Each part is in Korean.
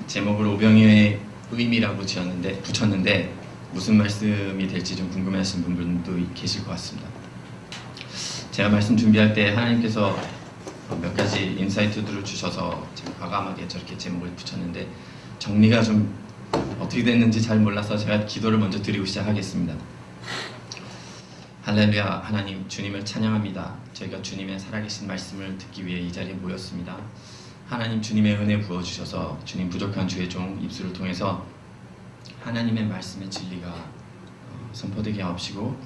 제목을 오병이어의 의미라고 붙였는데 무슨 말씀이 될지 좀 궁금해하시는 분들도 계실 것 같습니다. 제가 말씀 준비할 때 하나님께서 몇 가지 인사이트들을 주셔서 제가 과감하게 저렇게 제목을 붙였는데 정리가 좀 어떻게 됐는지 잘 몰라서 제가 기도를 먼저 드리고 시작하겠습니다. 할렐루야. 하나님, 주님을 찬양합니다. 저희가 주님의 살아계신 말씀을 듣기 위해 이 자리에 모였습니다. 하나님, 주님의 은혜 부어주셔서 주님 부족한 주의 종 입술을 통해서 하나님의 말씀의 진리가 선포되게 하옵시고,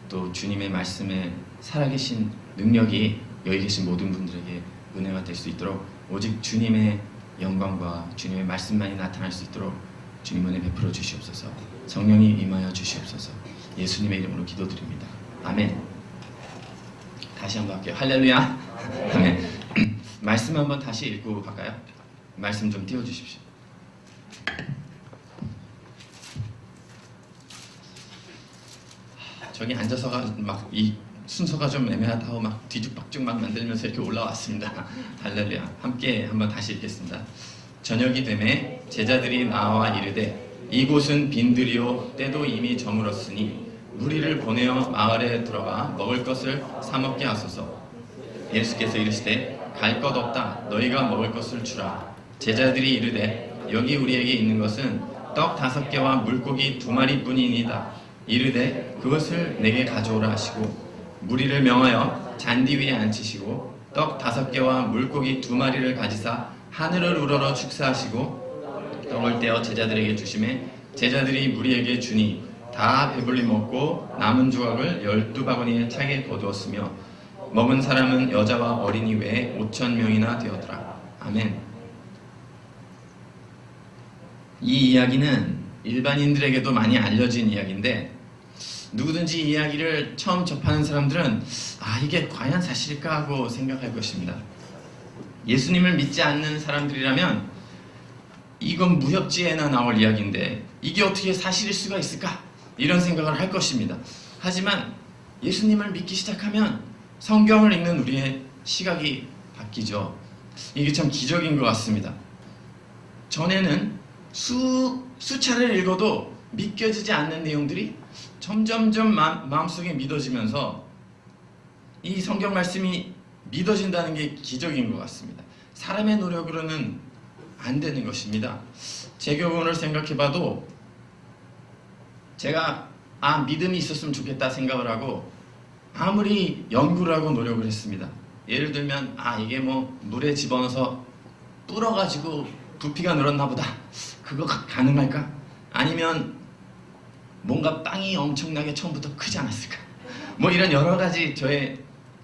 또 주님의 말씀의 살아계신 능력이 여기 계신 모든 분들에게 은혜가 될 수 있도록 오직 주님의 영광과 주님의 말씀만이 나타날 수 있도록 주님 은혜 베풀어 주시옵소서. 성령이 임하여 주시옵소서. 예수님의 이름으로 기도드립니다. 아멘. 다시 한번 할게요. 할렐루야. 아멘. 말씀 한번 다시 읽고 갈까요? 말씀 좀 띄워주십시오. 저기 앉아서가 막 이 순서가 좀 애매하다고 막 뒤죽박죽 막 만들면서 이렇게 올라왔습니다. 할렐루야. 함께 한번 다시 읽겠습니다. 저녁이 되매 제자들이 나와 이르되 이곳은 빈들이요 때도 이미 저물었으니 무리를 보내어 마을에 들어가 먹을 것을 사 먹게 하소서. 예수께서 이르시되 갈 것 없다. 너희가 먹을 것을 주라. 제자들이 이르되 여기 우리에게 있는 것은 떡 5개와 물고기 2마리뿐이니이다. 이르되 그것을 내게 가져오라 하시고 무리를 명하여 잔디 위에 앉히시고 떡 5개와 물고기 2마리를 가지사 하늘을 우러러 축사하시고 떡을 떼어 제자들에게 주시매 제자들이 무리에게 주니 다 배불리 먹고 남은 조각을 12바구니에 차게 거두었으며 먹은 사람은 여자와 어린이 외에 5,000명이나 되었더라. 아멘. 이 이야기는 일반인들에게도 많이 알려진 이야기인데 누구든지 이 이야기를 처음 접하는 사람들은 이게 과연 사실일까 하고 생각할 것입니다. 예수님을 믿지 않는 사람들이라면 이건 무협지에나 나올 이야기인데 이게 어떻게 사실일 수가 있을까? 이런 생각을 할 것입니다. 하지만 예수님을 믿기 시작하면 성경을 읽는 우리의 시각이 바뀌죠. 이게 참 기적인 것 같습니다. 전에는 수차례를 읽어도 믿겨지지 않는 내용들이 점점점 마음속에 믿어지면서 이 성경 말씀이 믿어진다는 게 기적인 것 같습니다. 사람의 노력으로는 안 되는 것입니다. 제 경우를 생각해봐도 제가 믿음이 있었으면 좋겠다 생각을 하고 아무리 연구를 하고 노력을 했습니다. 예를 들면 이게 물에 집어넣어서 불어가지고 부피가 늘었나 보다. 그거 가능할까? 아니면 뭔가 빵이 엄청나게 처음부터 크지 않았을까? 이런 여러 가지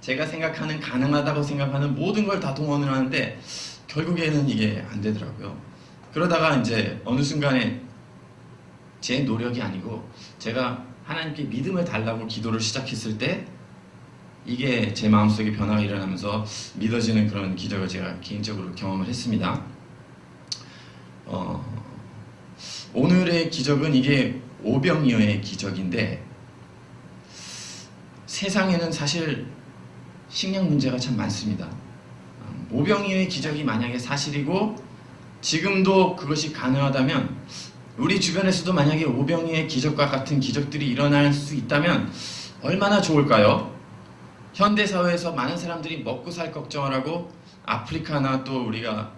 제가 생각하는 가능하다고 생각하는 모든 걸 다 동원을 하는데 결국에는 이게 안 되더라고요. 그러다가 이제 어느 순간에 제 노력이 아니고 제가 하나님께 믿음을 달라고 기도를 시작했을 때 이게 제 마음속에 변화가 일어나면서 믿어지는 그런 기적을 제가 개인적으로 경험을 했습니다. 오늘의 기적은 이게 오병이어의 기적인데 세상에는 사실 식량 문제가 참 많습니다. 오병이어의 기적이 만약에 사실이고 지금도 그것이 가능하다면 우리 주변에서도 만약에 오병이어의 기적과 같은 기적들이 일어날 수 있다면 얼마나 좋을까요? 현대사회에서 많은 사람들이 먹고 살 걱정을 하고 아프리카나 또 우리가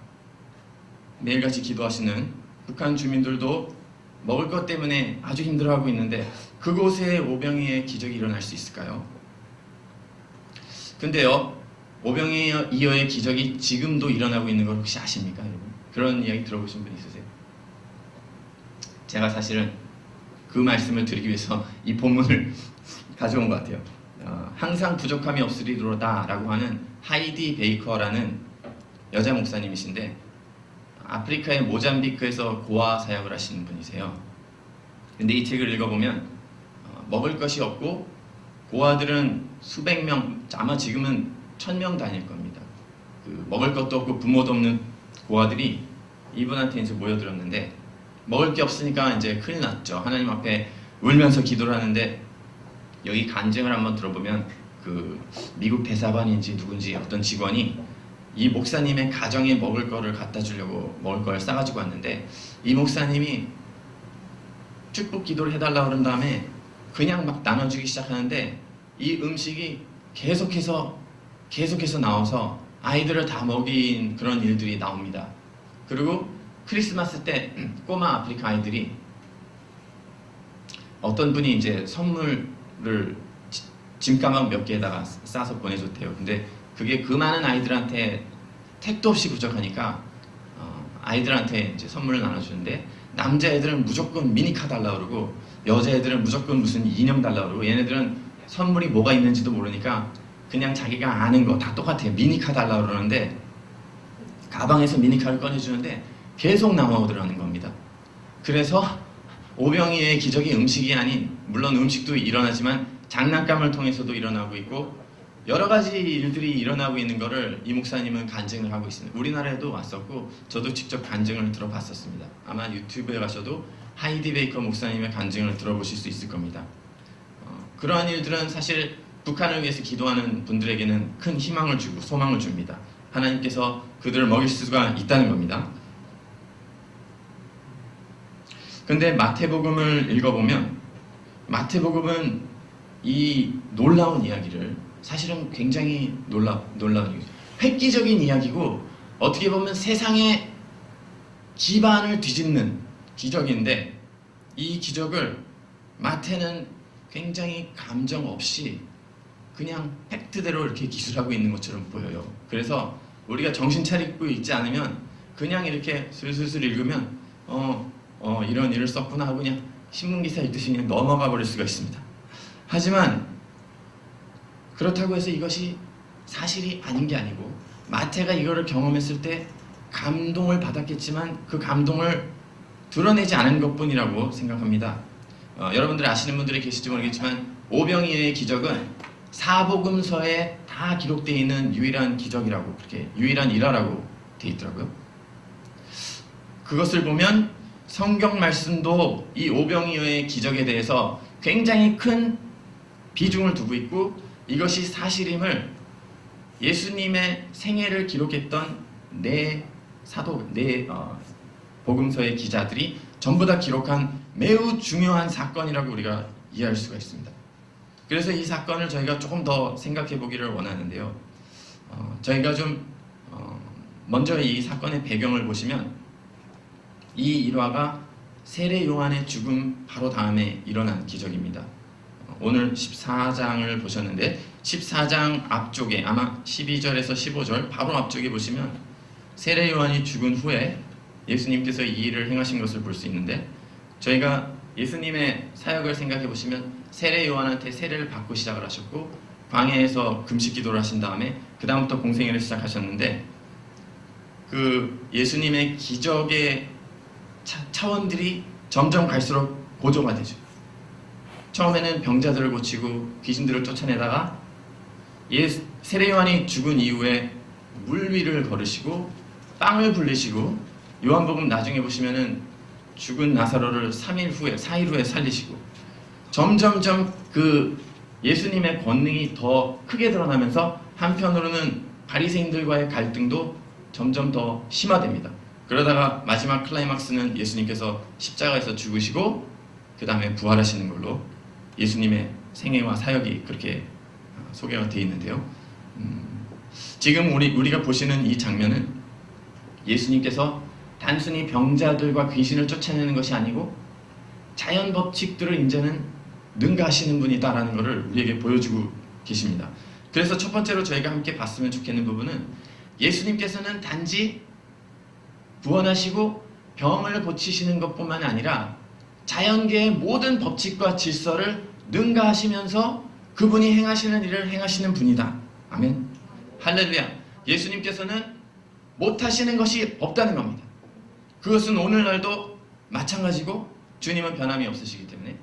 매일같이 기도하시는 북한 주민들도 먹을 것 때문에 아주 힘들어하고 있는데 그곳에 오병이어의 기적이 일어날 수 있을까요? 근데요, 오병이어의 기적이 지금도 일어나고 있는 걸 혹시 아십니까, 여러분? 그런 이야기 들어보신 분 있으세요? 제가 사실은 그 말씀을 드리기 위해서 이 본문을 가져온 것 같아요. 항상 부족함이 없으리로다 라고 하는 하이디 베이커라는 여자 목사님이신데 아프리카의 모잠비크에서 고아 사역을 하시는 분이세요. 근데 이 책을 읽어보면 먹을 것이 없고 고아들은 수백 명, 아마 지금은 1,000명 다닐 겁니다. 먹을 것도 없고 부모도 없는 고아들이 이분한테 이제 모여들었는데 먹을 게 없으니까 이제 큰일 났죠. 하나님 앞에 울면서 기도를 하는데 여기 간증을 한번 들어보면 미국 대사관인지 누군지 어떤 직원이 이 목사님의 가정에 먹을 거를 갖다 주려고 먹을 걸 싸가지고 왔는데 이 목사님이 축복 기도를 해달라고 그런 다음에 그냥 막 나눠주기 시작하는데 이 음식이 계속해서 나와서 아이들을 다 먹인 그런 일들이 나옵니다. 그리고 크리스마스 때 꼬마 아프리카 아이들이 어떤 분이 이제 선물을 짐가방 몇 개에다가 싸서 보내줬대요. 근데 그게 그 많은 아이들한테 택도 없이 부족하니까 아이들한테 이제 선물을 나눠주는데 남자애들은 무조건 미니카 달라고 그러고 여자애들은 무조건 무슨 인형 달라고 그러고 얘네들은 선물이 뭐가 있는지도 모르니까 그냥 자기가 아는 거 다 똑같아요. 미니카 달라고 그러는데 가방에서 미니카를 꺼내주는데 계속 나오더라는 겁니다. 그래서 오병이어의 기적이 음식이 아닌, 물론 음식도 일어나지만 장난감을 통해서도 일어나고 있고 여러 가지 일들이 일어나고 있는 것을 이 목사님은 간증을 하고 있습니다. 우리나라에도 왔었고 저도 직접 간증을 들어봤었습니다. 아마 유튜브에 가셔도 하이디 베이커 목사님의 간증을 들어보실 수 있을 겁니다. 그러한 일들은 사실 북한을 위해서 기도하는 분들에게는 큰 희망을 주고 소망을 줍니다. 하나님께서 그들을 먹일 수가 있다는 겁니다. 근데 마태복음을 읽어보면 마태복음은 이 놀라운 이야기를 사실은 굉장히 놀라운 획기적인 이야기고 어떻게 보면 세상의 기반을 뒤집는 기적인데 이 기적을 마태는 굉장히 감정 없이 그냥 팩트대로 이렇게 기술하고 있는 것처럼 보여요. 그래서 우리가 정신 차리고 있지 않으면 그냥 이렇게 슬슬 읽으면 이런 일을 썼구나 하고 그냥 신문기사 읽듯이 그냥 넘어가 버릴 수가 있습니다. 하지만 그렇다고 해서 이것이 사실이 아닌 게 아니고 마태가 이거를 경험했을 때 감동을 받았겠지만 그 감동을 드러내지 않은 것뿐이라고 생각합니다. 여러분들이 아시는 분들이 계실지 모르겠지만 오병이어의 기적은 사복음서에 다 기록되어 있는 유일한 기적이라고 그렇게 유일한 일화라고 되어 있더라고요. 그것을 보면 성경 말씀도 이 오병이어의 기적에 대해서 굉장히 큰 비중을 두고 있고 이것이 사실임을 예수님의 생애를 기록했던 복음서의 기자들이 전부 다 기록한 매우 중요한 사건이라고 우리가 이해할 수가 있습니다. 그래서 이 사건을 저희가 조금 더 생각해 보기를 원하는데요. 저희가 좀 먼저 이 사건의 배경을 보시면 이 일화가 세례 요한의 죽음 바로 다음에 일어난 기적입니다. 오늘 14장을 보셨는데 14장 앞쪽에 아마 12절에서 15절 바로 앞쪽에 보시면 세례 요한이 죽은 후에 예수님께서 이 일을 행하신 것을 볼 수 있는데 저희가 예수님의 사역을 생각해 보시면 세례 요한한테 세례를 받고 시작을 하셨고 광야에서 금식 기도를 하신 다음에 그 다음부터 공생애를 시작하셨는데 그 예수님의 기적의 차원들이 점점 갈수록 고조가 되죠. 처음에는 병자들을 고치고 귀신들을 쫓아내다가 세례 요한이 죽은 이후에 물 위를 걸으시고 빵을 굴리시고 요한복음 나중에 보시면은 죽은 나사로를 4일 후에 살리시고 점점점 그 예수님의 권능이 더 크게 드러나면서 한편으로는 바리새인들과의 갈등도 점점 더 심화됩니다. 그러다가 마지막 클라이막스는 예수님께서 십자가에서 죽으시고 그 다음에 부활하시는 걸로 예수님의 생애와 사역이 그렇게 소개가 되어 있는데요. 지금 우리가 보시는 이 장면은 예수님께서 단순히 병자들과 귀신을 쫓아내는 것이 아니고 자연 법칙들을 이제는 능가하시는 분이다라는 것을 우리에게 보여주고 계십니다. 그래서 첫 번째로 저희가 함께 봤으면 좋겠는 부분은 예수님께서는 단지 구원하시고 병을 고치시는 것뿐만 아니라 자연계의 모든 법칙과 질서를 능가하시면서 그분이 행하시는 일을 행하시는 분이다. 아멘. 할렐루야. 예수님께서는 못하시는 것이 없다는 겁니다. 그것은 오늘날도 마찬가지고 주님은 변함이 없으시기 때문에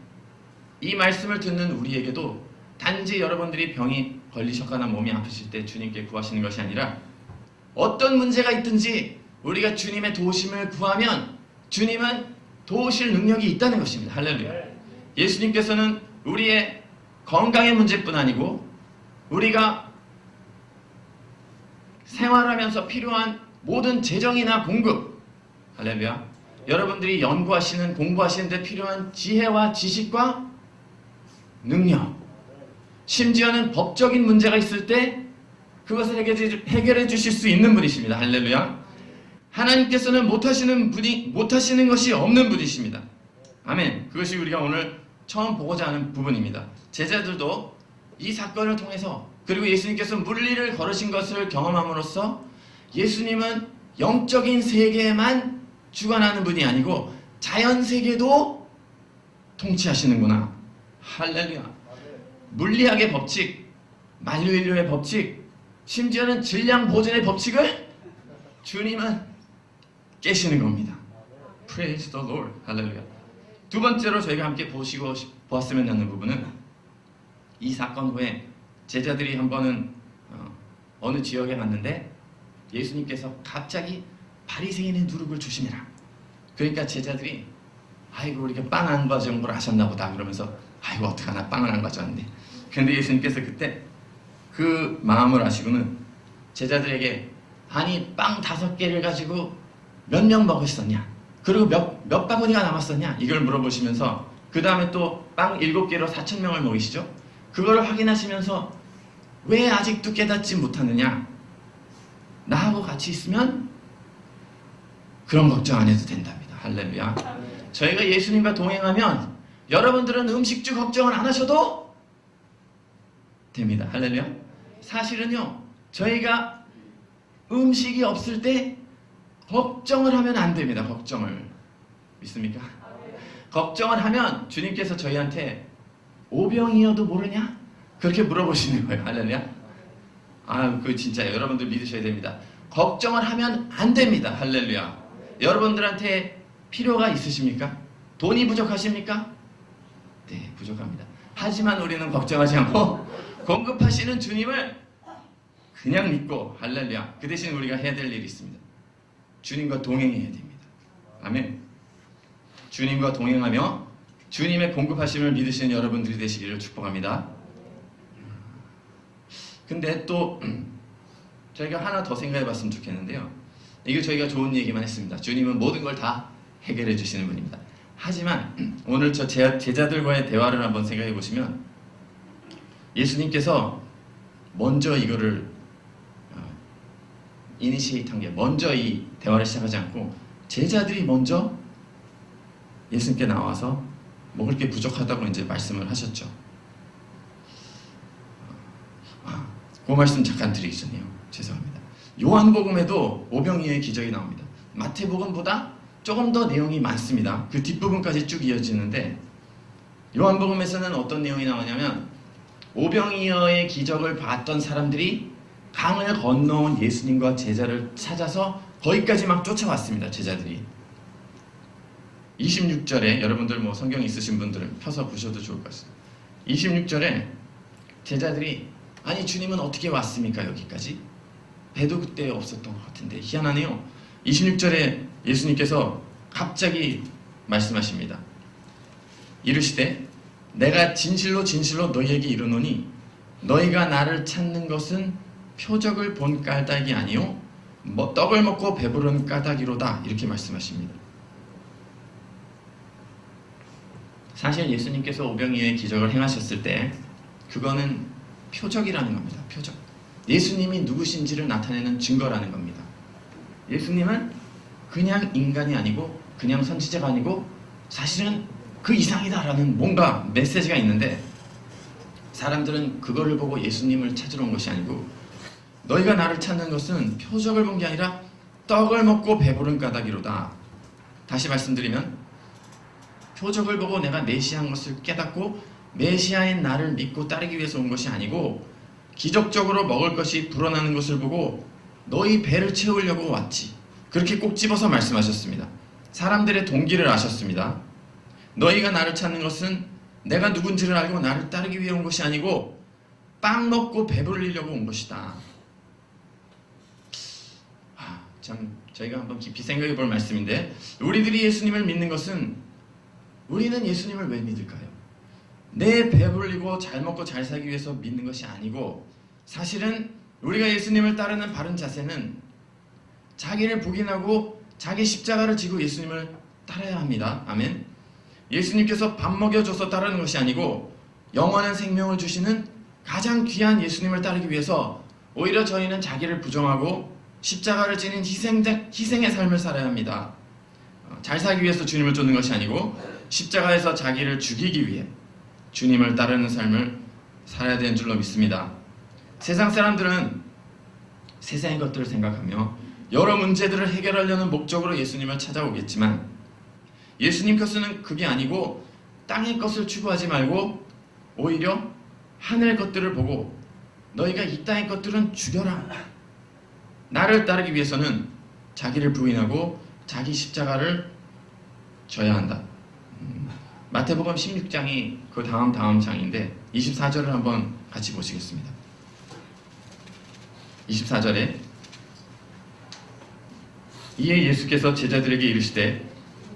이 말씀을 듣는 우리에게도 단지 여러분들이 병이 걸리셨거나 몸이 아프실 때 주님께 구하시는 것이 아니라 어떤 문제가 있든지 우리가 주님의 도우심을 구하면 주님은 도우실 능력이 있다는 것입니다. 할렐루야. 예수님께서는 우리의 건강의 문제뿐 아니고 우리가 생활하면서 필요한 모든 재정이나 공급, 할렐루야, 여러분들이 연구하시는 공부하시는 데 필요한 지혜와 지식과 능력, 심지어는 법적인 문제가 있을 때 그것을 해결해 주실 수 있는 분이십니다. 할렐루야. 하나님께서는 못하시는 것이 없는 분이십니다. 아멘. 그것이 우리가 오늘 처음 보고자 하는 부분입니다. 제자들도 이 사건을 통해서, 그리고 예수님께서 물리를 걸으신 것을 경험함으로써 예수님은 영적인 세계에만 주관하는 분이 아니고 자연 세계도 통치하시는구나. 할렐루야. 물리학의 법칙, 만유인류의 법칙, 심지어는 질량 보존의 법칙을 주님은 깨시는 겁니다. Praise the Lord. 할렐루야. 두 번째로 저희가 함께 보았으면 하는 부분은, 이 사건 후에 제자들이 한 번은 어느 지역에 갔는데 예수님께서 갑자기 바리새인의 누룩을 조심해라. 그러니까 제자들이 아이고 우리가 빵 안 가져온 걸 아셨나 보다 그러면서 아이고 어떡하나 빵을 안 가져왔는데, 그런데 예수님께서 그때 그 마음을 아시고는 제자들에게 아니 빵 5개를 가지고 몇 명 먹으셨냐, 그리고 몇 바구니가 남았었냐 이걸 물어보시면서 그 다음에 또 빵 7개로 4,000명을 먹이시죠. 그걸 확인하시면서 왜 아직도 깨닫지 못하느냐, 나하고 같이 있으면 그런 걱정 안 해도 된답니다. 할렐루야. 저희가 예수님과 동행하면 여러분들은 음식주 걱정을 안 하셔도 됩니다. 할렐루야. 사실은요, 저희가 음식이 없을 때 걱정을 하면 안 됩니다. 걱정을. 믿습니까? 걱정을 하면 주님께서 저희한테 오병이어도 모르냐? 그렇게 물어보시는 거예요. 할렐루야. 그 진짜 여러분들 믿으셔야 됩니다. 걱정을 하면 안 됩니다. 할렐루야. 여러분들한테 필요가 있으십니까? 돈이 부족하십니까? 네, 부족합니다. 하지만 우리는 걱정하지 않고 공급하시는 주님을 그냥 믿고, 할렐루야, 그 대신 우리가 해야 될 일이 있습니다. 주님과 동행해야 됩니다. 아멘. 주님과 동행하며 주님의 공급하심을 믿으시는 여러분들이 되시기를 축복합니다. 근데 또 저희가 하나 더 생각해 봤으면 좋겠는데요. 이거 저희가 좋은 얘기만 했습니다. 주님은 모든 걸 다 해결해 주시는 분입니다. 하지만 오늘 저 제자들과의 대화를 한번 생각해 보시면 예수님께서 먼저 이거를 이니시에이트한 게, 먼저 이 대화를 시작하지 않고 제자들이 먼저 예수님께 나와서 먹을 게 부족하다고 이제 말씀을 하셨죠. 그 말씀 잠깐 드리기 전에요. 죄송합니다. 요한복음에도 오병이어의 기적이 나옵니다. 마태복음보다 조금 더 내용이 많습니다. 그 뒷부분까지 쭉 이어지는데, 요한복음에서는 어떤 내용이 나오냐면 오병이어의 기적을 봤던 사람들이 강을 건너온 예수님과 제자를 찾아서 거기까지 막 쫓아왔습니다. 제자들이. 26절에 여러분들 뭐 성경 있으신 분들은 펴서 보셔도 좋을 것 같습니다. 26절에 제자들이 아니 주님은 어떻게 왔습니까 여기까지? 배도 그때 없었던 것 같은데 희한하네요. 26절에 예수님께서 갑자기 말씀하십니다. 이르시되 내가 진실로 진실로 너희에게 이르노니 너희가 나를 찾는 것은 표적을 본 까닭이 아니요 떡을 먹고 배부른 까닭이로다. 이렇게 말씀하십니다. 사실 예수님께서 오병이어의 기적을 행하셨을 때 그거는 표적이라는 겁니다. 표적. 예수님이 누구신지를 나타내는 증거라는 겁니다. 예수님은 그냥 인간이 아니고 그냥 선지자가 아니고 사실은 그 이상이다라는 뭔가 메시지가 있는데, 사람들은 그거를 보고 예수님을 찾으러 온 것이 아니고 너희가 나를 찾는 것은 표적을 본 게 아니라 떡을 먹고 배부른 까닭이로다. 다시 말씀드리면 표적을 보고 내가 메시아인 것을 깨닫고 메시아인 나를 믿고 따르기 위해서 온 것이 아니고 기적적으로 먹을 것이 불어나는 것을 보고 너희 배를 채우려고 왔지. 그렇게 꼭 집어서 말씀하셨습니다. 사람들의 동기를 아셨습니다. 너희가 나를 찾는 것은 내가 누군지를 알고 나를 따르기 위해 온 것이 아니고 빵 먹고 배부르려고 온 것이다. 참 저희가 한번 깊이 생각해 볼 말씀인데, 우리들이 예수님을 믿는 것은, 우리는 예수님을 왜 믿을까요? 내 배부르고 잘 먹고 잘 살기 위해서 믿는 것이 아니고 사실은 우리가 예수님을 따르는 바른 자세는 자기를 부인하고 자기 십자가를 지고 예수님을 따라야 합니다. 아멘. 예수님께서 밥 먹여줘서 따르는 것이 아니고 영원한 생명을 주시는 가장 귀한 예수님을 따르기 위해서 오히려 저희는 자기를 부정하고 십자가를 지닌 희생의 삶을 살아야 합니다. 잘 살기 위해서 주님을 쫓는 것이 아니고 십자가에서 자기를 죽이기 위해 주님을 따르는 삶을 살아야 되는 줄로 믿습니다. 세상 사람들은 세상의 것들을 생각하며 여러 문제들을 해결하려는 목적으로 예수님을 찾아오겠지만 예수님께서는 그게 아니고 땅의 것을 추구하지 말고 오히려 하늘 것들을 보고 너희가 이 땅의 것들은 죽여라. 나를 따르기 위해서는 자기를 부인하고 자기 십자가를 져야 한다. 마태복음 16장이 그 다음 장인데 24절을 한번 같이 보시겠습니다. 24절에 이에 예수께서 제자들에게 이르시되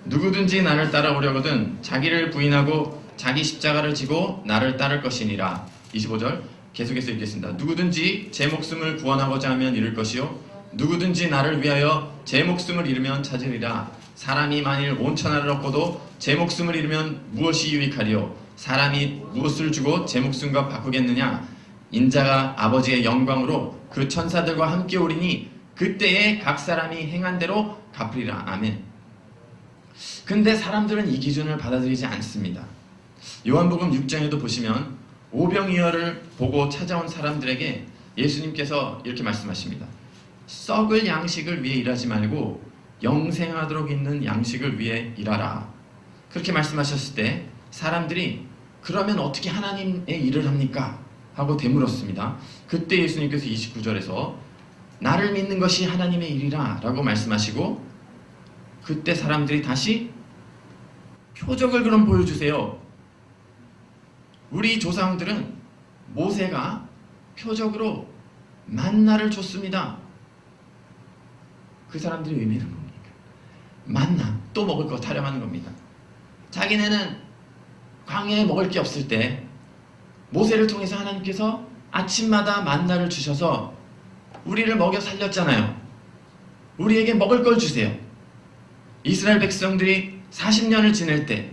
누구든지 나를 따라오려거든 자기를 부인하고 자기 십자가를 지고 나를 따를 것이니라. 25절 계속해서 읽겠습니다. 누구든지 제 목숨을 구원하고자 하면 잃을 것이요 누구든지 나를 위하여 제 목숨을 잃으면 찾으리라. 사람이 만일 온 천하를 얻고도 제 목숨을 잃으면 무엇이 유익하리요? 사람이 무엇을 주고 제 목숨과 바꾸겠느냐? 인자가 아버지의 영광으로 그 천사들과 함께 오리니 그때에 각 사람이 행한 대로 갚으리라. 아멘. 근데 사람들은 이 기준을 받아들이지 않습니다. 요한복음 6장에도 보시면 오병이어를 보고 찾아온 사람들에게 예수님께서 이렇게 말씀하십니다. 썩을 양식을 위해 일하지 말고 영생하도록 있는 양식을 위해 일하라. 그렇게 말씀하셨을 때 사람들이 그러면 어떻게 하나님의 일을 합니까? 하고 되물었습니다. 그때 예수님께서 29절에서 나를 믿는 것이 하나님의 일이라 라고 말씀하시고 그때 사람들이 다시 표적을 그럼 보여주세요. 우리 조상들은 모세가 표적으로 만나를 줬습니다. 그 사람들이 의미는 뭡니까? 만나, 또 먹을 거 타령하는 겁니다. 자기네는 광야에 먹을 게 없을 때 모세를 통해서 하나님께서 아침마다 만나를 주셔서 우리를 먹여 살렸잖아요. 우리에게 먹을 걸 주세요. 이스라엘 백성들이 40년을 지낼 때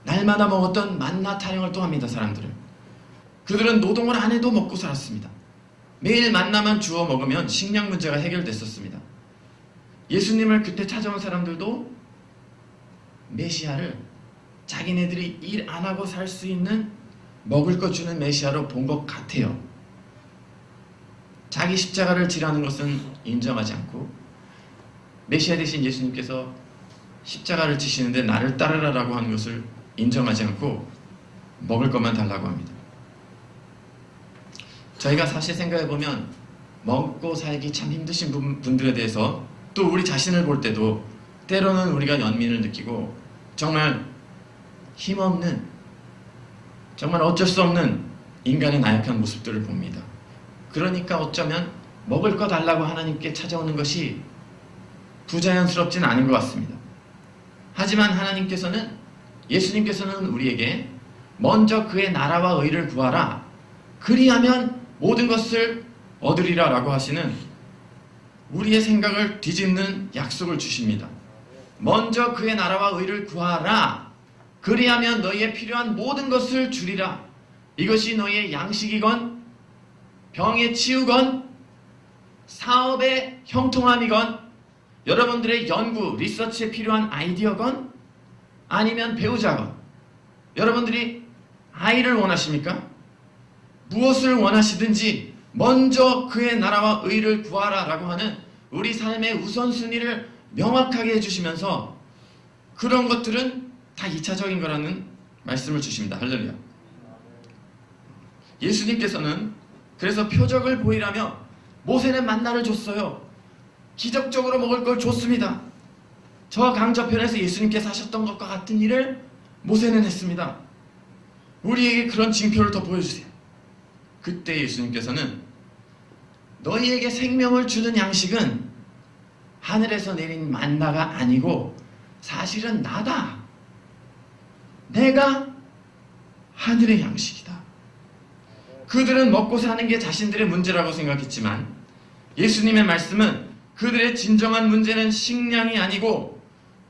날마다 먹었던 만나 타령을 또 합니다. 사람들은. 그들은 노동을 안 해도 먹고 살았습니다. 매일 만나만 주워 먹으면 식량 문제가 해결됐었습니다. 예수님을 그때 찾아온 사람들도 메시아를 자기네들이 일 안 하고 살 수 있는 먹을 것 주는 메시아로 본 것 같아요. 자기 십자가를 지라는 것은 인정하지 않고 메시아 대신 예수님께서 십자가를 지시는데 나를 따르라라고 하는 것을 인정하지 않고 먹을 것만 달라고 합니다. 저희가 사실 생각해보면 먹고 살기 참 힘드신 분들에 대해서 또 우리 자신을 볼 때도 때로는 우리가 연민을 느끼고 정말 힘없는, 정말 어쩔 수 없는 인간의 나약한 모습들을 봅니다. 그러니까 어쩌면 먹을 거 달라고 하나님께 찾아오는 것이 부자연스럽진 않은 것 같습니다. 하지만 하나님께서는, 예수님께서는 우리에게 먼저 그의 나라와 의를 구하라, 그리하면 모든 것을 얻으리라 라고 하시는 우리의 생각을 뒤집는 약속을 주십니다. 먼저 그의 나라와 의를 구하라, 그리하면 너희의 필요한 모든 것을 주리라. 이것이 너희의 양식이건 병에 치유건 사업의 형통함이건 여러분들의 연구, 리서치에 필요한 아이디어건 아니면 배우자건, 여러분들이 아이를 원하십니까? 무엇을 원하시든지 먼저 그의 나라와 의를 구하라 라고 하는 우리 삶의 우선순위를 명확하게 해주시면서 그런 것들은 다 2차적인 거라는 말씀을 주십니다. 할렐루야. 예수님께서는 그래서 표적을 보이라며 모세는 만나를 줬어요. 기적적으로 먹을 걸 줬습니다. 저 강저편에서 예수님께서 하셨던 것과 같은 일을 모세는 했습니다. 우리에게 그런 징표를 더 보여주세요. 그때 예수님께서는 너희에게 생명을 주는 양식은 하늘에서 내린 만나가 아니고 사실은 나다. 내가 하늘의 양식이다. 그들은 먹고 사는 게 자신들의 문제라고 생각했지만 예수님의 말씀은 그들의 진정한 문제는 식량이 아니고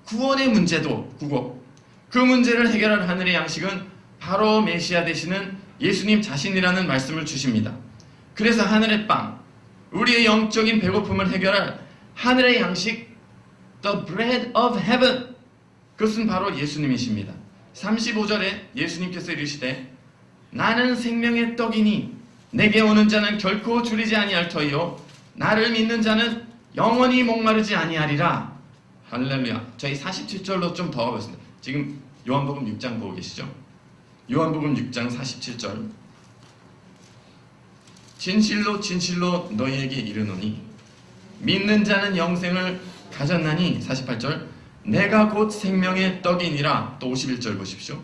구원의 문제도 구고 그 문제를 해결할 하늘의 양식은 바로 메시아 되시는 예수님 자신이라는 말씀을 주십니다. 그래서 하늘의 빵, 우리의 영적인 배고픔을 해결할 하늘의 양식, The bread of heaven, 그것은 바로 예수님이십니다. 35절에 예수님께서 이르시되 나는 생명의 떡이니 내게 오는 자는 결코 줄이지 아니할 터이요 나를 믿는 자는 영원히 목마르지 아니하리라. 할렐루야. 저희 47절로 좀 더 가보겠습니다. 지금 요한복음 6장 보고 계시죠? 요한복음 6장 47절. 진실로 진실로 너희에게 이르노니 믿는 자는 영생을 가졌나니. 48절. 내가 곧 생명의 떡이니라. 또 51절 보십시오.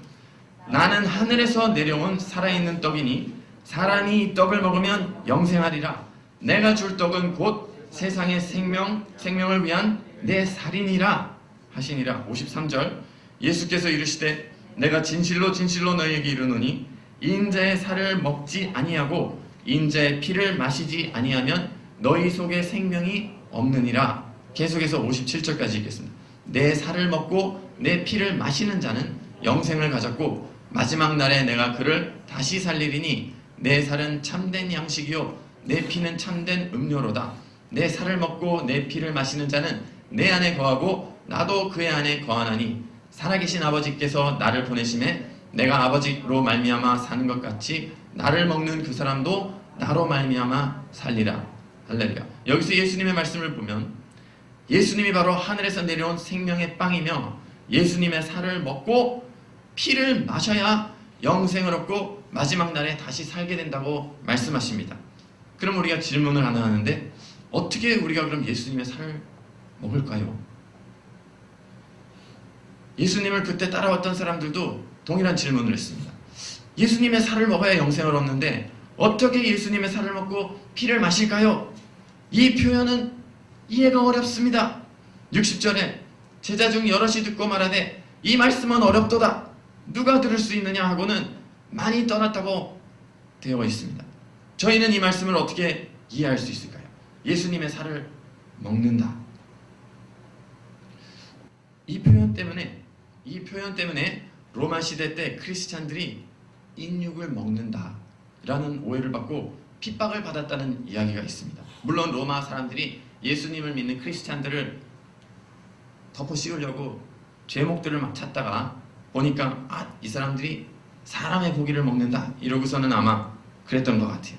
나는 하늘에서 내려온 살아있는 떡이니 사람이 이 떡을 먹으면 영생하리라. 내가 줄 떡은 곧 세상의 생명을 위한 내 살이니라 하시니라. 53절. 예수께서 이르시되 내가 진실로 진실로 너희에게 이르노니 인자의 살을 먹지 아니하고 인자의 피를 마시지 아니하면 너희 속에 생명이 없느니라. 계속해서 57절까지 읽겠습니다. 내 살을 먹고 내 피를 마시는 자는 영생을 가졌고 마지막 날에 내가 그를 다시 살리리니 내 살은 참된 양식이요 내 피는 참된 음료로다. 내 살을 먹고 내 피를 마시는 자는 내 안에 거하고 나도 그의 안에 거하나니 살아계신 아버지께서 나를 보내심에 내가 아버지로 말미암아 사는 것 같이 나를 먹는 그 사람도 나로 말미암아 살리라. 할렐루야. 여기서 예수님의 말씀을 보면 예수님이 바로 하늘에서 내려온 생명의 빵이며 예수님의 살을 먹고 피를 마셔야 영생을 얻고 마지막 날에 다시 살게 된다고 말씀하십니다. 그럼 우리가 질문을 하나 하는데 어떻게 우리가 그럼 예수님의 살을 먹을까요? 예수님을 그때 따라왔던 사람들도 동일한 질문을 했습니다. 예수님의 살을 먹어야 영생을 얻는데 어떻게 예수님의 살을 먹고 피를 마실까요? 이 표현은 이해가 어렵습니다. 60절에 제자 중 여럿이 듣고 말하되 이 말씀은 어렵도다. 누가 들을 수 있느냐 하고는 많이 떠났다고 되어 있습니다. 저희는 이 말씀을 어떻게 이해할 수 있을까요? 예수님의 살을 먹는다. 이 표현 때문에 로마 시대 때 크리스찬들이 인육을 먹는다 라는 오해를 받고 핍박을 받았다는 이야기가 있습니다. 물론 로마 사람들이 예수님을 믿는 크리스찬들을 덮어 씌우려고 죄목들을 막 찾다가 보니까 이 사람들이 사람의 고기를 먹는다 이러고서는 아마 그랬던 것 같아요.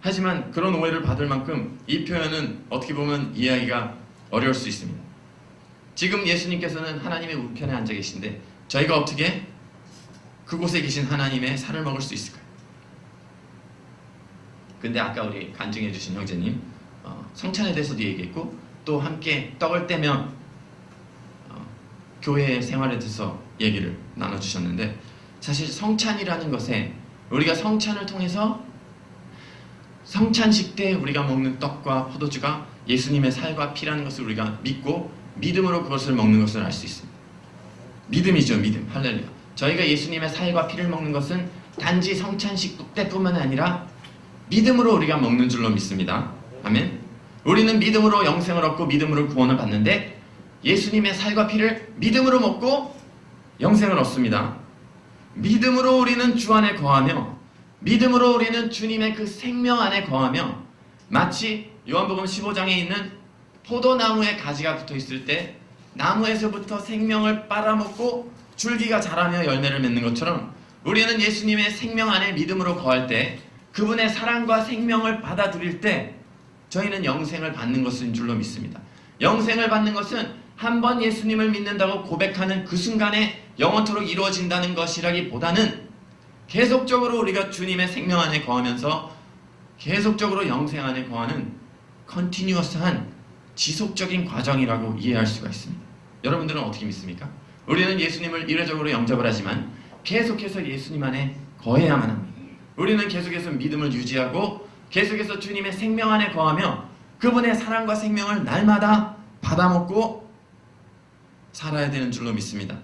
하지만 그런 오해를 받을 만큼 이 표현은 어떻게 보면 이해하기가 어려울 수 있습니다. 지금 예수님께서는 하나님의 우편에 앉아 계신데 저희가 어떻게 그곳에 계신 하나님의 살을 먹을 수 있을까요? 근데 아까 우리 간증해 주신 형제님 성찬에 대해서도 얘기했고 또 함께 떡을 떼며 교회 생활에 대해서 얘기를 나눠주셨는데 사실 성찬이라는 것에 우리가 성찬을 통해서 성찬식 때 우리가 먹는 떡과 포도주가 예수님의 살과 피라는 것을 우리가 믿고 믿음으로 그것을 먹는 것을 알 수 있습니다. 믿음이죠. 믿음. 할렐루야. 저희가 예수님의 살과 피를 먹는 것은 단지 성찬식 때뿐만 아니라 믿음으로 우리가 먹는 줄로 믿습니다. 아멘. 우리는 믿음으로 영생을 얻고 믿음으로 구원을 받는데 예수님의 살과 피를 믿음으로 먹고 영생을 얻습니다. 믿음으로 우리는 주 안에 거하며 믿음으로 우리는 주님의 그 생명 안에 거하며 마치 요한복음 15장에 있는 포도나무에 가지가 붙어 있을 때 나무에서부터 생명을 빨아먹고 줄기가 자라며 열매를 맺는 것처럼 우리는 예수님의 생명 안에 믿음으로 거할 때 그분의 사랑과 생명을 받아들일 때 저희는 영생을 받는 것인 줄로 믿습니다. 영생을 받는 것은 한 번 예수님을 믿는다고 고백하는 그 순간에 영원토록 이루어진다는 것이라기보다는 계속적으로 우리가 주님의 생명 안에 거하면서 계속적으로 영생 안에 거하는 컨티뉴어스한 지속적인 과정이라고 이해할 수가 있습니다. 여러분들은 어떻게 믿습니까? 우리는 예수님을 이례적으로 영접을 하지만 계속해서 예수님 안에 거해야만 합니다. 우리는 계속해서 믿음을 유지하고 계속해서 주님의 생명 안에 거하며 그분의 사랑과 생명을 날마다 받아먹고 살아야 되는 줄로 믿습니다.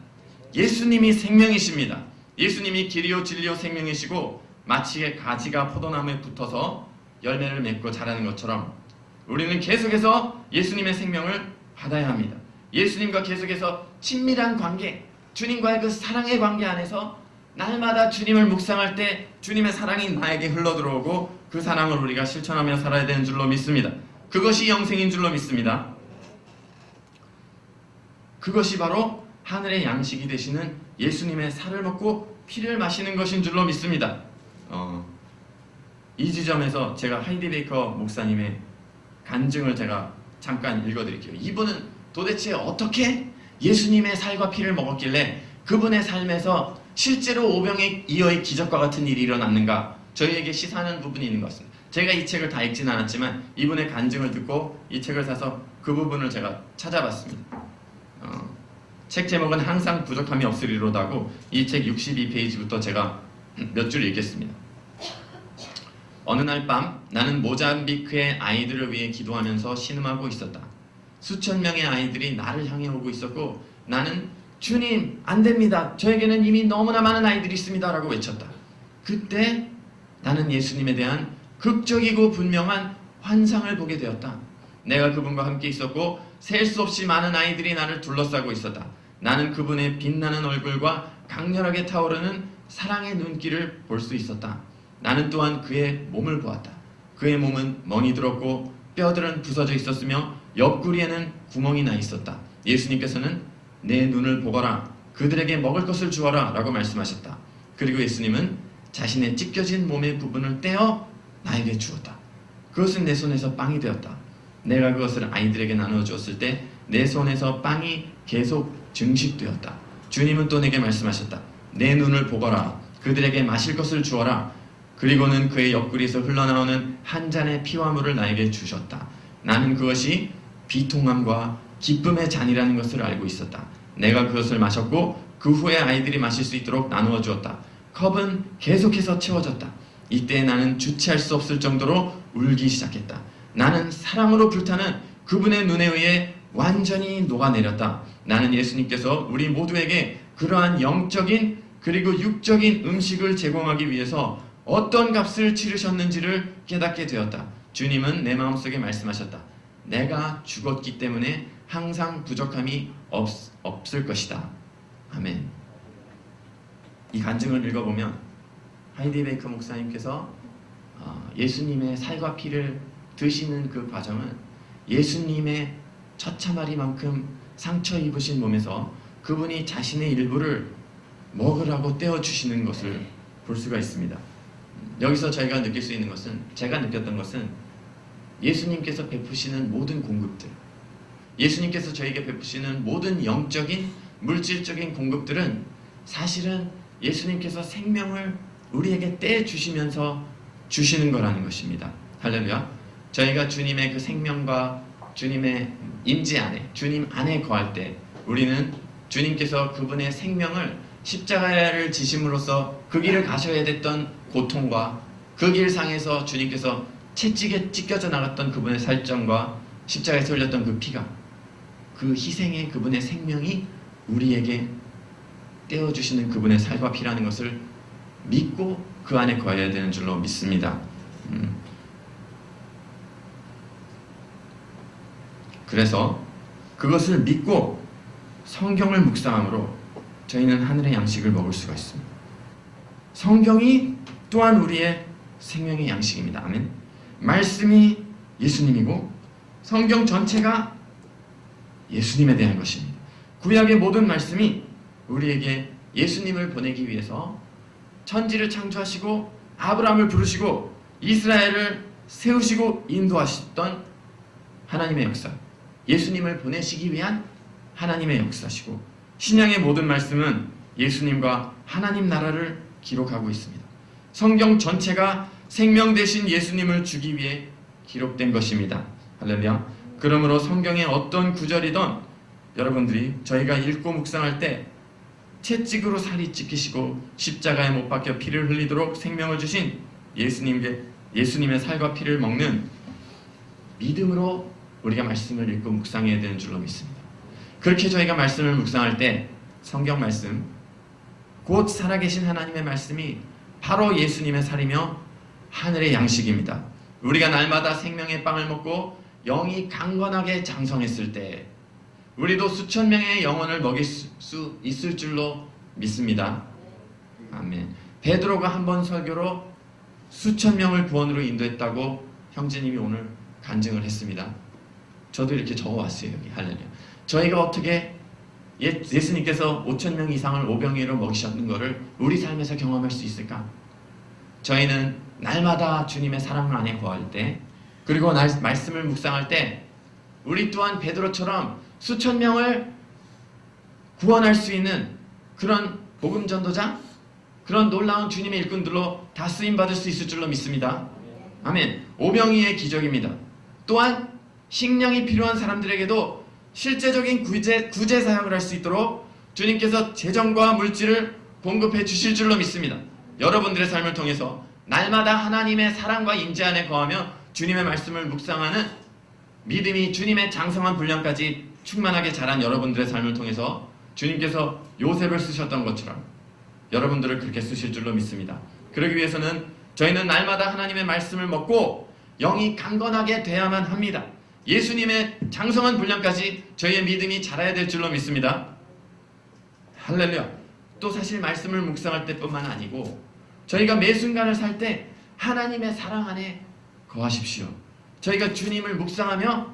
예수님이 생명이십니다. 예수님이 길이요 진리요 생명이시고 마치 가지가 포도나무에 붙어서 열매를 맺고 자라는 것처럼 우리는 계속해서 예수님의 생명을 받아야 합니다. 예수님과 계속해서 친밀한 관계, 주님과의 그 사랑의 관계 안에서 날마다 주님을 묵상할 때 주님의 사랑이 나에게 흘러들어오고 그 사랑을 우리가 실천하며 살아야 되는 줄로 믿습니다. 그것이 영생인 줄로 믿습니다. 그것이 바로 하늘의 양식이 되시는 예수님의 살을 먹고 피를 마시는 것인 줄로 믿습니다. 이 지점에서 제가 하이디 베이커 목사님의 간증을 제가 잠깐 읽어드릴게요. 이분은 도대체 어떻게 예수님의 살과 피를 먹었길래 그분의 삶에서 실제로 오병의 이어의 기적과 같은 일이 일어났는가, 저희에게 시사하는 부분이 있는 것 같습니다. 제가 이 책을 다 읽진 않았지만 이분의 간증을 듣고 이 책을 사서 그 부분을 제가 찾아봤습니다. 책 제목은 항상 부족함이 없으리로다고, 이 책 62페이지부터 제가 몇 줄 읽겠습니다. 어느 날 밤 나는 모잠비크의 아이들을 위해 기도하면서 신음하고 있었다. 수천 명의 아이들이 나를 향해 오고 있었고 나는 주님 안됩니다. 저에게는 이미 너무나 많은 아이들이 있습니다 라고 외쳤다. 그때 나는 예수님에 대한 극적이고 분명한 환상을 보게 되었다. 내가 그분과 함께 있었고 셀 수 없이 많은 아이들이 나를 둘러싸고 있었다. 나는 그분의 빛나는 얼굴과 강렬하게 타오르는 사랑의 눈길을 볼 수 있었다. 나는 또한 그의 몸을 보았다. 그의 몸은 멍이 들었고 뼈들은 부서져 있었으며 옆구리에는 구멍이 나 있었다. 예수님께서는 내 눈을 보거라, 그들에게 먹을 것을 주어라 라고 말씀하셨다. 그리고 예수님은 자신의 찢겨진 몸의 부분을 떼어 나에게 주었다. 그것은 내 손에서 빵이 되었다. 내가 그것을 아이들에게 나누어 주었을 때 내 손에서 빵이 계속 증식되었다. 주님은 또 내게 말씀하셨다. 내 눈을 보거라, 그들에게 마실 것을 주어라. 그리고는 그의 옆구리에서 흘러나오는 한 잔의 피와 물을 나에게 주셨다. 나는 그것이 비통함과 기쁨의 잔이라는 것을 알고 있었다. 내가 그것을 마셨고 그 후에 아이들이 마실 수 있도록 나누어 주었다. 컵은 계속해서 채워졌다. 이때 나는 주체할 수 없을 정도로 울기 시작했다. 나는 사랑으로 불타는 그분의 눈에 의해 완전히 녹아내렸다. 나는 예수님께서 우리 모두에게 그러한 영적인 그리고 육적인 음식을 제공하기 위해서 어떤 값을 치르셨는지를 깨닫게 되었다. 주님은 내 마음속에 말씀하셨다. 내가 죽었기 때문에 항상 부족함이 없을 것이다. 아멘. 이 간증을 읽어보면 하이디 베이커 목사님께서 예수님의 살과 피를 드시는 그 과정은 예수님의 처참하리만큼 상처 입으신 몸에서 그분이 자신의 일부를 먹으라고 떼어주시는 것을 볼 수가 있습니다. 여기서 저희가 느낄 수 있는 것은, 제가 느꼈던 것은 예수님께서 베푸시는 모든 공급들, 예수님께서 저에게 베푸시는 모든 영적인 물질적인 공급들은 사실은 예수님께서 생명을 우리에게 떼주시면서 주시는 거라는 것입니다. 할렐루야. 저희가 주님의 그 생명과 주님의 임재 안에, 주님 안에 거할 때 우리는 주님께서 그분의 생명을 십자가를 지심으로써 그 길을 가셔야 됐던 고통과 그 길상에서 주님께서 채찍에 찢겨져 나갔던 그분의 살점과 십자가에서 흘렸던 그 피가, 그 희생의 그분의 생명이 우리에게 떼어주시는 그분의 살과 피라는 것을 믿고 그 안에 거해야 되는 줄로 믿습니다. 그래서 그것을 믿고 성경을 묵상함으로 저희는 하늘의 양식을 먹을 수가 있습니다. 성경이 또한 우리의 생명의 양식입니다. 아멘. 말씀이 예수님이고 성경 전체가 예수님에 대한 것입니다. 구약의 모든 말씀이 우리에게 예수님을 보내기 위해서 천지를 창조하시고 아브라함을 부르시고 이스라엘을 세우시고 인도하셨던 하나님의 역사, 예수님을 보내시기 위한 하나님의 역사시고, 신약의 모든 말씀은 예수님과 하나님 나라를 기록하고 있습니다. 성경 전체가 생명 되신 예수님을 주기 위해 기록된 것입니다. 할렐루야. 그러므로 성경의 어떤 구절이든 여러분들이 저희가 읽고 묵상할 때 채찍으로 살이 찢기시고 십자가에 못 박혀 피를 흘리도록 생명을 주신 예수님의 살과 피를 먹는 믿음으로 우리가 말씀을 읽고 묵상해야 되는 줄로 믿습니다. 그렇게 저희가 말씀을 묵상할 때 성경 말씀, 곧 살아계신 하나님의 말씀이 바로 예수님의 살이며 하늘의 양식입니다. 우리가 날마다 생명의 빵을 먹고 영이 강건하게 장성했을 때 우리도 수천 명의 영혼을 먹일 수 있을 줄로 믿습니다. 아멘. 베드로가 한 번 설교로 수천 명을 구원으로 인도했다고 형제님이 오늘 간증을 했습니다. 저도 이렇게 적어왔어요. 여기 할렐루야. 저희가 어떻게 예수님께서 5천 명 이상을 오병이어로 먹이셨는 것을 우리 삶에서 경험할 수 있을까? 저희는 날마다 주님의 사랑 안에 거할 때, 그리고 말씀을 묵상할 때 우리 또한 베드로처럼 수천 명을 구원할 수 있는 그런 복음 전도자, 그런 놀라운 주님의 일꾼들로 다 쓰임받을 수 있을 줄로 믿습니다. 아멘. 오병이의 기적입니다. 또한 식량이 필요한 사람들에게도 실제적인 구제 사역을 할 수 있도록 주님께서 재정과 물질을 공급해 주실 줄로 믿습니다. 여러분들의 삶을 통해서 날마다 하나님의 사랑과 임재 안에 거하며 주님의 말씀을 묵상하는 믿음이 주님의 장성한 분량까지 충만하게 자란 여러분들의 삶을 통해서 주님께서 요셉을 쓰셨던 것처럼 여러분들을 그렇게 쓰실 줄로 믿습니다. 그러기 위해서는 저희는 날마다 하나님의 말씀을 먹고 영이 강건하게 돼야만 합니다. 예수님의 장성한 분량까지 저희의 믿음이 자라야 될 줄로 믿습니다. 할렐루야. 또 사실 말씀을 묵상할 때뿐만 아니고 저희가 매 순간을 살 때 하나님의 사랑 안에 거하십시오. 저희가 주님을 묵상하며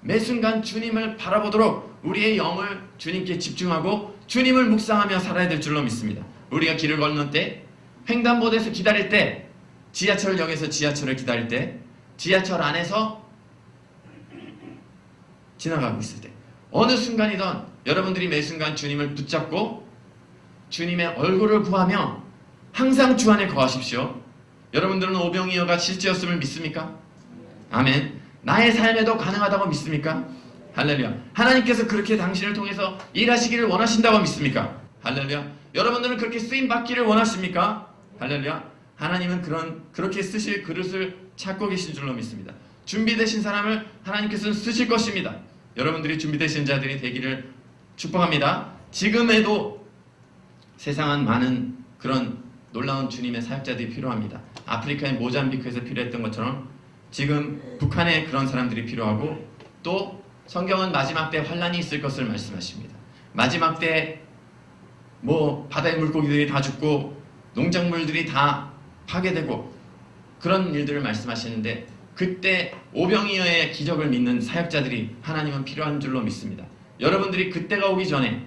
매 순간 주님을 바라보도록 우리의 영을 주님께 집중하고 주님을 묵상하며 살아야 될 줄로 믿습니다. 우리가 길을 걷는 때, 횡단보도에서 기다릴 때, 지하철역에서 지하철을 기다릴 때, 지하철 안에서 지나가고 있을 때, 어느 순간이든 여러분들이 매 순간 주님을 붙잡고 주님의 얼굴을 구하며 항상 주 안에 거하십시오. 여러분들은 오병이어가 실제였음을 믿습니까? 아멘. 나의 삶에도 가능하다고 믿습니까? 할렐루야. 하나님께서 그렇게 당신을 통해서 일하시기를 원하신다고 믿습니까? 할렐루야. 여러분들은 그렇게 쓰임받기를 원하십니까? 할렐루야. 하나님은 그렇게 쓰실 그릇을 찾고 계신 줄로 믿습니다. 준비되신 사람을 하나님께서는 쓰실 것입니다. 여러분들이 준비되신 자들이 되기를 축복합니다. 지금에도 세상은 많은 그런 놀라운 주님의 사역자들이 필요합니다. 아프리카의 모잠비크에서 필요했던 것처럼 지금 북한에 그런 사람들이 필요하고, 또 성경은 마지막 때 환란이 있을 것을 말씀하십니다. 마지막 때 바다의 물고기들이 다 죽고 농작물들이 다 파괴되고 그런 일들을 말씀하시는데, 그때 오병이어의 기적을 믿는 사역자들이 하나님은 필요한 줄로 믿습니다. 여러분들이 그때가 오기 전에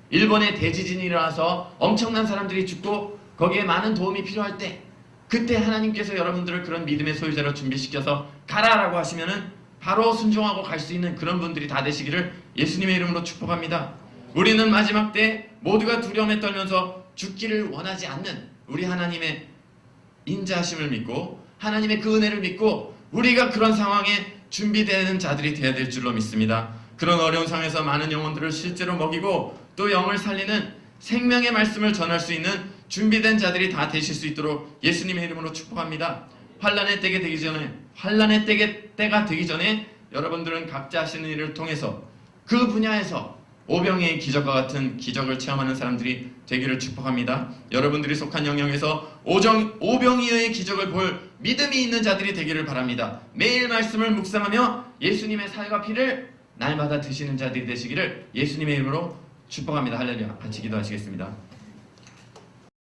일본에 대지진이 일어나서 엄청난 사람들이 죽고 거기에 많은 도움이 필요할 때, 그때 하나님께서 여러분들을 그런 믿음의 소유자로 준비시켜서 가라라고 하시면은 바로 순종하고 갈 수 있는 그런 분들이 다 되시기를 예수님의 이름으로 축복합니다. 우리는 마지막 때 모두가 두려움에 떨면서 죽기를 원하지 않는 우리 하나님의 인자하심을 믿고 하나님의 그 은혜를 믿고 우리가 그런 상황에 준비되는 자들이 되어야 될 줄로 믿습니다. 그런 어려운 상황에서 많은 영혼들을 실제로 먹이고 또 영을 살리는 생명의 말씀을 전할 수 있는 준비된 자들이 다 되실 수 있도록 예수님의 이름으로 축복합니다. 환란의 때가 되기 전에 여러분들은 각자 하시는 일을 통해서 그 분야에서 오병이의 기적과 같은 기적을 체험하는 사람들이 되기를 축복합니다. 여러분들이 속한 영역에서 오병이어의 기적을 볼 믿음이 있는 자들이 되기를 바랍니다. 매일 말씀을 묵상하며 예수님의 살과 피를 날마다 드시는 자들이 되시기를 예수님의 이름으로 축복합니다. 할렐루야. 같이 기도하시겠습니다.